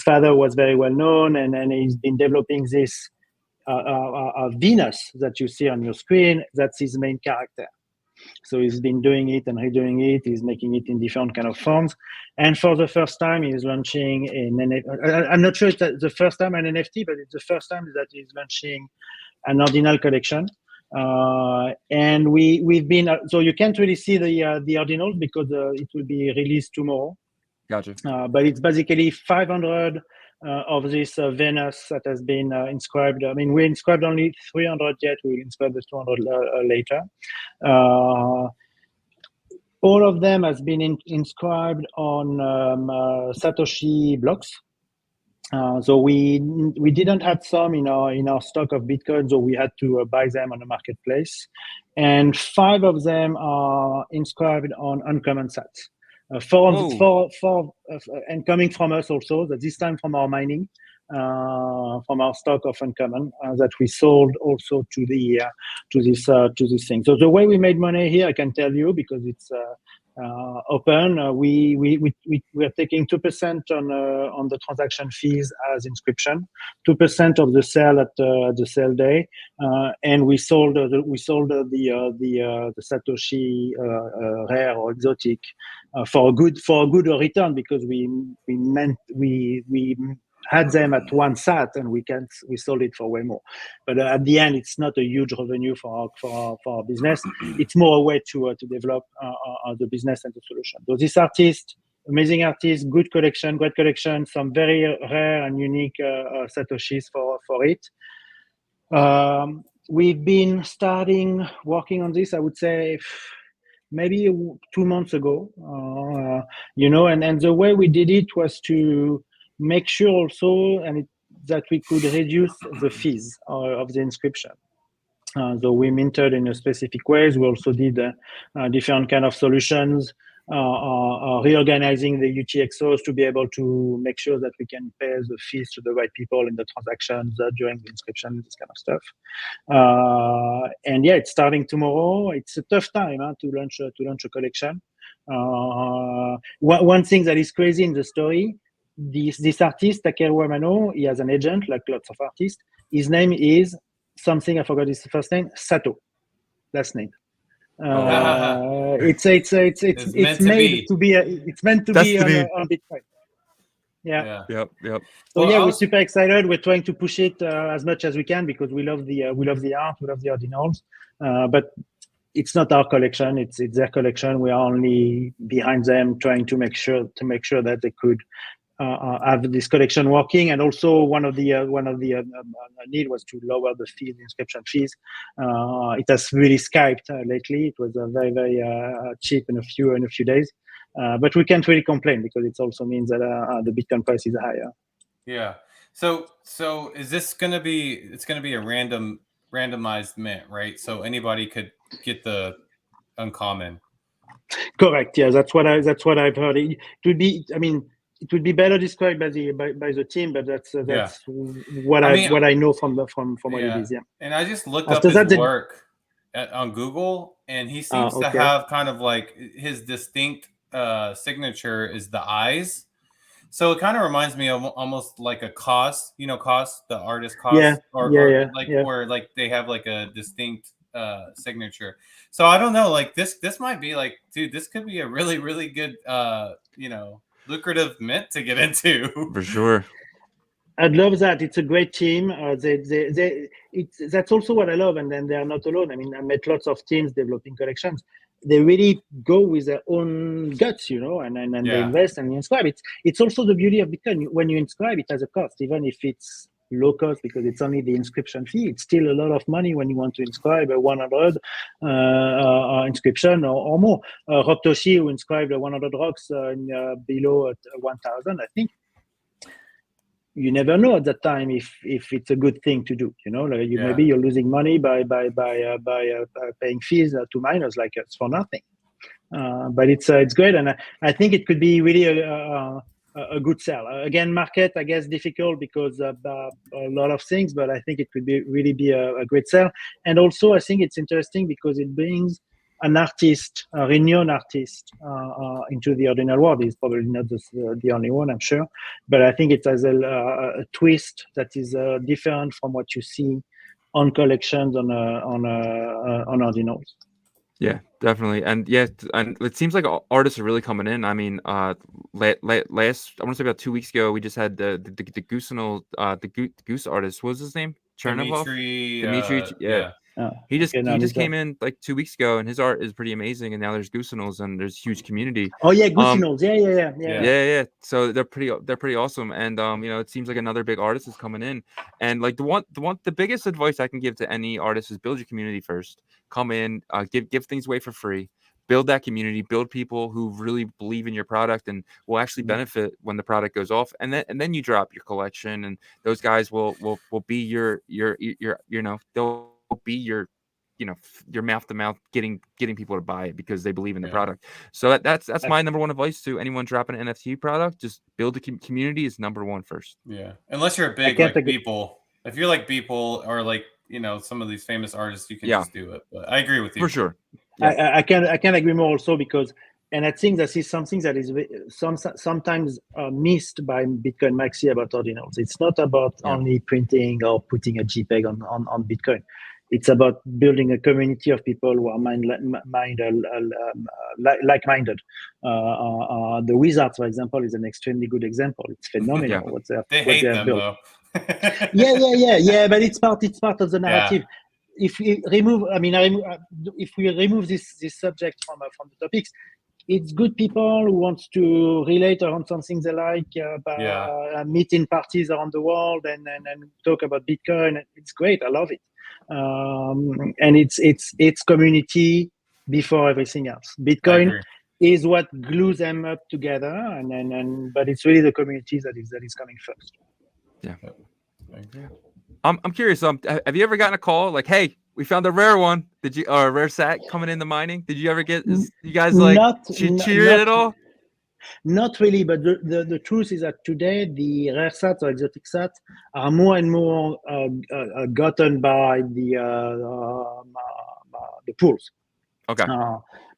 father was very well known, and he's been developing this Venus that you see on your screen. That's his main character. So he's been doing it and redoing it. He's making it in different kind of forms. And for the first time, he's launching an NFT. I'm not sure it's the first time an NFT, but it's the first time that he's launching an ordinal collection. And we've been, so you can't really see the ordinals because it will be released tomorrow. Gotcha. But it's basically 500 of this Venus that has been inscribed. I mean, we inscribed only 300 yet. We'll inscribe the 200 later. All of them has been inscribed on Satoshi blocks. So we didn't have some in our stock of Bitcoin, so we had to buy them on the marketplace. And 5 of them are inscribed on uncommon sats. And coming from us also, that this time from our mining, from our stock of uncommon that we sold also to this thing. So the way we made money here, I can tell you because it's open. We are taking 2% on the transaction fees as inscription, 2% of the sale at the sale day, and we sold the Satoshi rare or exotic for a good return because we had them at 1 sat and we sold it for way more. But at the end, it's not a huge revenue for our business. It's more a way to develop the business and the solution. So this artist, amazing artist, good collection, great collection, some very rare and unique Satoshis for it. We've been working on this, I would say, maybe 2 months ago, and the way we did it was to make sure also that we could reduce the fees of the inscription. So we minted in a specific ways. We also did different kind of solutions reorganizing the UTXOs to be able to make sure that we can pay the fees to the right people in the transactions during the inscription, this kind of stuff. And yeah, it's starting tomorrow. It's a tough time to launch a collection. One thing that is crazy in the story, this artist Takeru Amano, he has an agent like lots of artists. His name is something, I forgot his first name, Sato, last name. It's meant to be on Bitcoin. Yeah. Yep. So Well, we're super excited. We're trying to push it as much as we can because we love the art, we love the ordinals. But it's not our collection; it's their collection. We are only behind them, trying to make sure that they could have this collection working. And also one of the need was to lower the fees, the inscription fees. It has really skyrocketed lately. It was very cheap in a few days. But we can't really complain because it also means that the Bitcoin price is higher. Yeah. So is this going to be? It's going to be a randomized mint, right? So anybody could get the uncommon. Correct. Yeah, that's what I've heard. It would be. I mean, it would be better described by the team, but that's what I know from what it is. Yeah. And I just looked up his work on Google, and he seems to have kind of like his distinct signature is the eyes. So it kind of reminds me of almost like a Cos, the artist Cos, where like they have like a distinct signature. So I don't know, like this might be like, dude, this could be a really, really good, lucrative mint to get into. For sure. I'd love that. It's a great team. That's also what I love. And then they are not alone. I mean, I met lots of teams developing collections. They really go with their own guts, and they invest and inscribe. It's also the beauty of Bitcoin. When you inscribe, it has a cost, even if it's low cost because it's only the inscription fee. It's still a lot of money when you want to inscribe a 100 inscription or more. Rob Toshi, who inscribed 100 rocks below 1,000, I think. You never know at that time if it's a good thing to do. Maybe you're losing money by paying fees to miners like us for nothing. But it's great, and I think it could be really a good sell. Again, market, I guess, difficult because of a lot of things, but I think it could really be a great sell. And also, I think it's interesting because it brings an artist, a renowned artist, into the ordinal world. He's probably not the only one, I'm sure, but I think it has a twist that is different from what you see on collections on ordinals. Yeah, definitely, and it seems like artists are really coming in. I mean, last I want to say about 2 weeks ago, we just had the goose artist. What was his name? Chernivov? Dimitri. Yeah. He just came in like 2 weeks ago, and his art is pretty amazing. And now there's Goosenals, and there's huge community. Oh yeah, Goosenals. Yeah. So they're pretty awesome. And it seems like another big artist is coming in. And like the biggest advice I can give to any artist is build your community first. Come in, give things away for free. Build that community, build people who really believe in your product and will actually benefit when the product goes off. And then you drop your collection, and those guys will be your they'll be your mouth to mouth getting people to buy it because they believe in the product. So that's my number one advice to anyone dropping an NFT product. Just build a community is number one first. Yeah, unless you're a big like Beeple. If you're like Beeple or like some of these famous artists, you can just do it. But I agree with you for sure. Yeah. I can agree more also because, and I think that is something that is sometimes missed by Bitcoin Maxi about ordinals. It's not about only printing or putting a JPEG on Bitcoin. It's about building a community of people who are like-minded. The Wizards, for example, is an extremely good example. It's phenomenal what they have built. Though. yeah, but it's part of the narrative. Yeah. If we remove, if we remove this subject from the topics, it's good people who want to relate around something they like, meet in parties around the world and talk about Bitcoin. It's great. I love it. And it's community before everything else. Bitcoin is what glues them up together, but it's really the community that is coming first. Yeah. I'm curious. Have you ever gotten a call like, "Hey, we found a rare one. Did you or a rare sat coming into mining? Did you ever get? You guys like cheer it at all? Not really, but the truth is that today the rare sats or exotic sats are more and more gotten by the pools. Okay.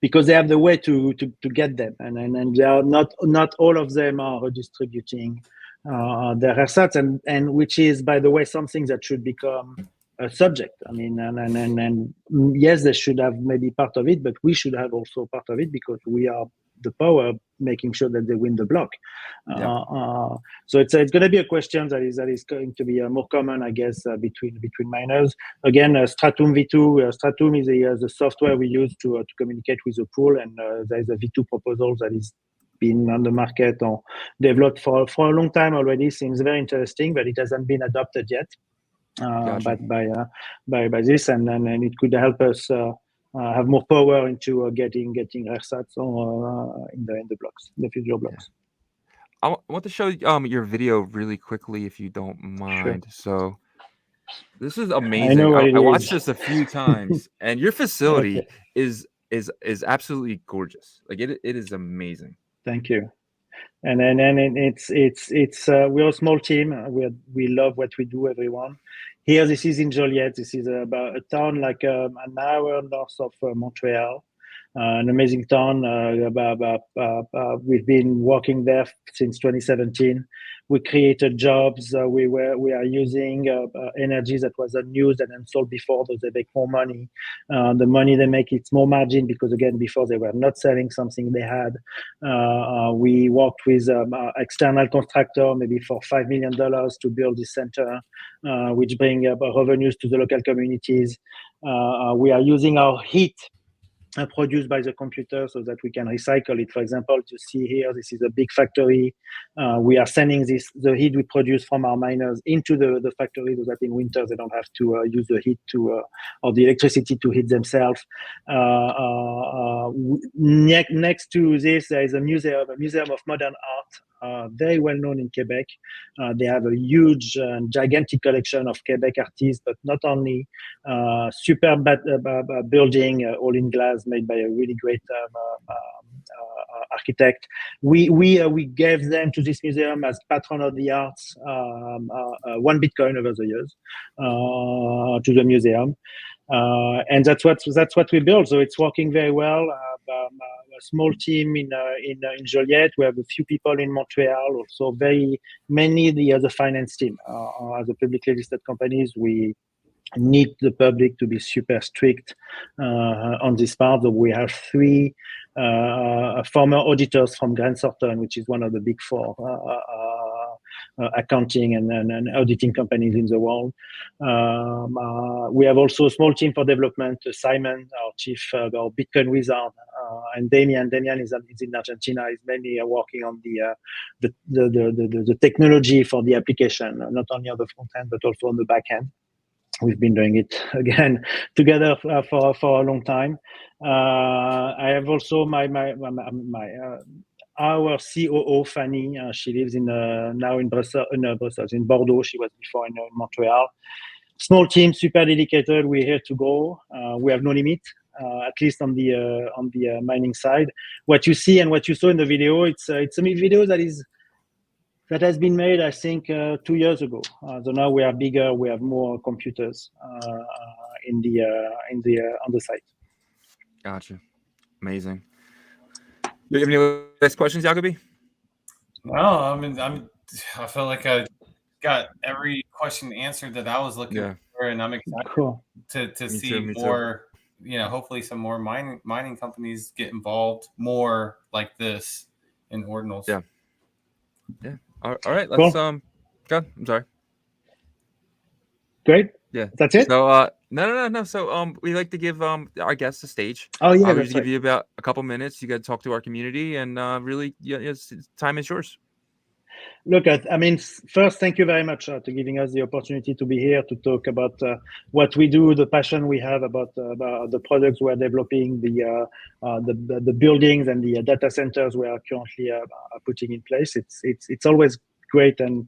Because they have the way to get them, and they are not all of them are redistributing their rare sats, and which is, by the way, something that should become a subject. I mean, and yes, they should have maybe part of it, but we should have also part of it because we are the power making sure that they win the block. So it's going to be a question that is going to be more common, I guess, between miners. Again, Stratum V2. Stratum is the software we use to communicate with the pool, and there is a V2 proposal that is been on the market or developed for a long time already. Seems very interesting, but it hasn't been adopted yet. Gotcha. by this, and it could help us have more power into getting rare sats in the blocks, the future blocks. Yeah. I want to show your video really quickly, if you don't mind. Sure. So this is amazing. I watched this a few times, and your facility is absolutely gorgeous. Like it is amazing. Thank you. And it's we're a small team. We love what we do, everyone. Here, this is in Joliet. This is about a town like an hour north of Montreal. An amazing town. We've been working there since 2017. We created jobs. We are using energy that was unused and unsold before, so they make more money. The money they make, it's more margin because, again, before they were not selling something they had. We worked with external contractor, maybe for $5 million to build this center, which bring revenues to the local communities. We are using our heat produced by the computer so that we can recycle it. For example, you see here, this is a big factory. We are sending the heat we produce from our miners into the factory so that in winter they don't have to use the heat or the electricity to heat themselves. Next to this, there is a museum of modern art, very well known in Quebec. They have a huge gigantic collection of Quebec artists, but not only superb building, all in glass, made by a really great architect. We gave them to this museum as patron of the arts 1 Bitcoin over the years to the museum, and that's what we built. So it's working very well. A small team in Joliet. We have a few people in Montreal. Also, many the other finance team. As a publicly listed companies, we need the public to be super strict on this part. So we have 3 former auditors from Grant Thornton, which is one of the big 4 accounting and auditing companies in the world. We have also a small team for development. Simon, our chief, our Bitcoin wizard, and Damian is in Argentina. Is mainly working on the technology for the application, not only on the front end but also on the back end. We've been doing it again together for a long time. I have also our COO Fanny. She lives now in Brussels, in Bordeaux. She was before in Montreal. Small team, super dedicated. We're here to go. We have no limit, at least on the mining side. What you see and what you saw in the video, it's a video that has been made, I think, 2 years ago. So now we are bigger. We have more computers on the site. Gotcha. Amazing. Do you have any last questions, Yagobi? No, I feel like I got every question answered that I was looking for, and I'm excited to see more. Hopefully some more mining companies get involved more like this in Ordinals. Yeah. All right. Let's go. I'm sorry. Great. Yeah. That's it. So no. So we like to give our guests a stage. Oh yeah. We give you about a couple minutes. You got to talk to our community, and really, time is yours. Look, first, thank you very much to giving us the opportunity to be here to talk about what we do, the passion we have about the products we're developing, the buildings and the data centers we are currently putting in place. It's always great and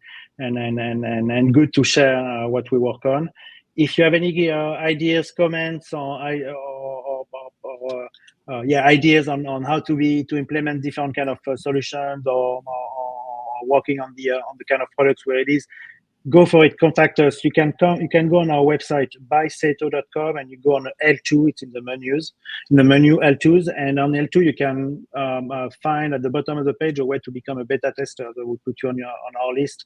good to share what we work on. if you have any ideas, comments, or ideas on how to implement different kind of solutions or working on the kind of products where it is, go for it. Contact us. You can go on our website buysato.com and you go on L2. It's in the menu L2s, and on L2 you can find at the bottom of the page a way to become a beta tester that will put you on our list,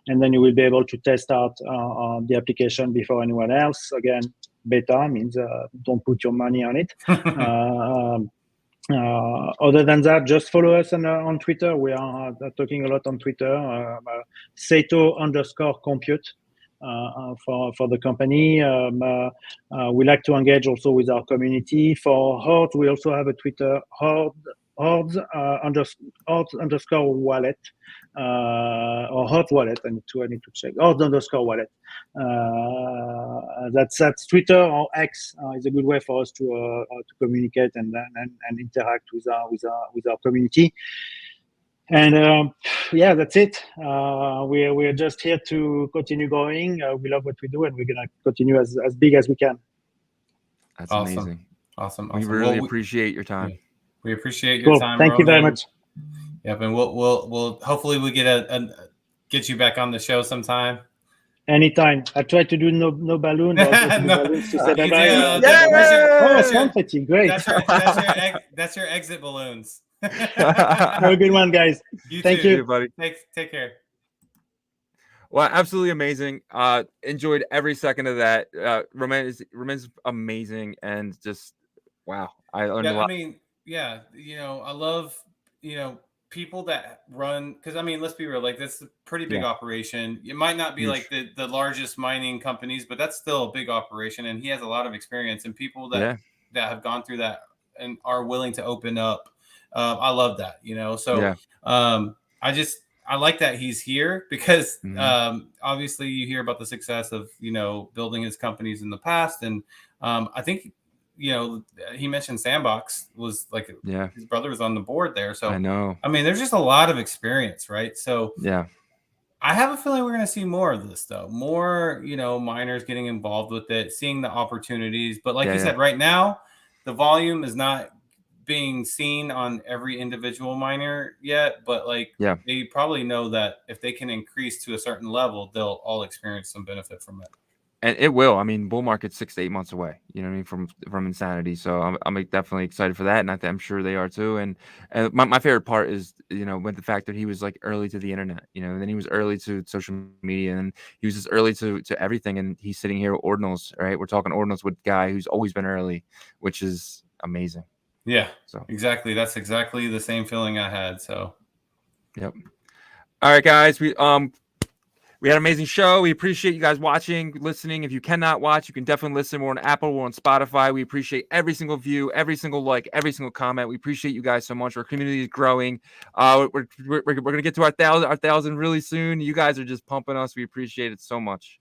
and then you will be able to test out the application before anyone else. Again, beta means don't put your money on it. Other than that, just follow us on Twitter. We are talking a lot on Twitter. Sato_compute for the company. We like to engage also with our community. For Hordes, we also have a Twitter, Hordes_wallet. Or Hordes wallet. I need to check. Hordes_wallet. That's Twitter or X is a good way for us to communicate and interact with our community. And yeah, that's it. We're just here to continue going. We love what we do, and we're gonna continue as big as we can. That's amazing. Awesome. We really appreciate your time. Yeah. We appreciate your time. Thank you very much. Yep, and we'll hopefully we get you back on the show sometime. Anytime. I try to do no balloon. Balloons to say bye-bye. That's confetti. Great. That's your exit balloons. Have a good one, guys. Thank you, buddy. Take care. Well, absolutely amazing. Enjoyed every second of that. Romain's amazing, and just wow. I learned a lot. I mean, yeah, I love people that run, because I mean, let's be real, like that's a pretty big operation. It might not be like the largest mining companies, but that's still a big operation, and he has a lot of experience, and people that have gone through that and are willing to open up. I love that, so I like that he's here, because obviously you hear about the success of building his companies in the past, and I think he mentioned Sandbox was like his brother was on the board there, so I know. I mean, there's just a lot of experience, right? So I have a feeling we're going to see more of this, though. More miners getting involved with it, seeing the opportunities. But like you said, right now the volume is not being seen on every individual miner yet, but they probably know that if they can increase to a certain level, they'll all experience some benefit from it. And it will. I mean, bull market's 6 to 8 months away. You know what I mean, from insanity. So I'm definitely excited for that, and I'm sure they are too. And my favorite part is with the fact that he was like early to the internet. And then he was early to social media, and he was just early to everything. And he's sitting here with Ordinals, right? We're talking Ordinals with a guy who's always been early, which is amazing. Yeah. So exactly, that's exactly the same feeling I had. So. Yep. All right, guys. We had an amazing show. We appreciate you guys watching, listening. If you cannot watch, you can definitely listen. We're on Apple, we're on Spotify. We appreciate every single view, every single like, every single comment. We appreciate you guys so much. Our community is growing. We're gonna get to our thousand really soon. You guys are just pumping us. We appreciate it so much.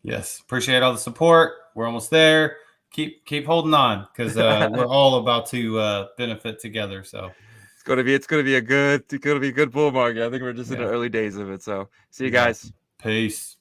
Yes, appreciate all the support. We're almost there. Keep holding on, because we're all about to benefit together. So it's gonna be a good bull market. I think we're just in the early days of it. So see you guys. Peace.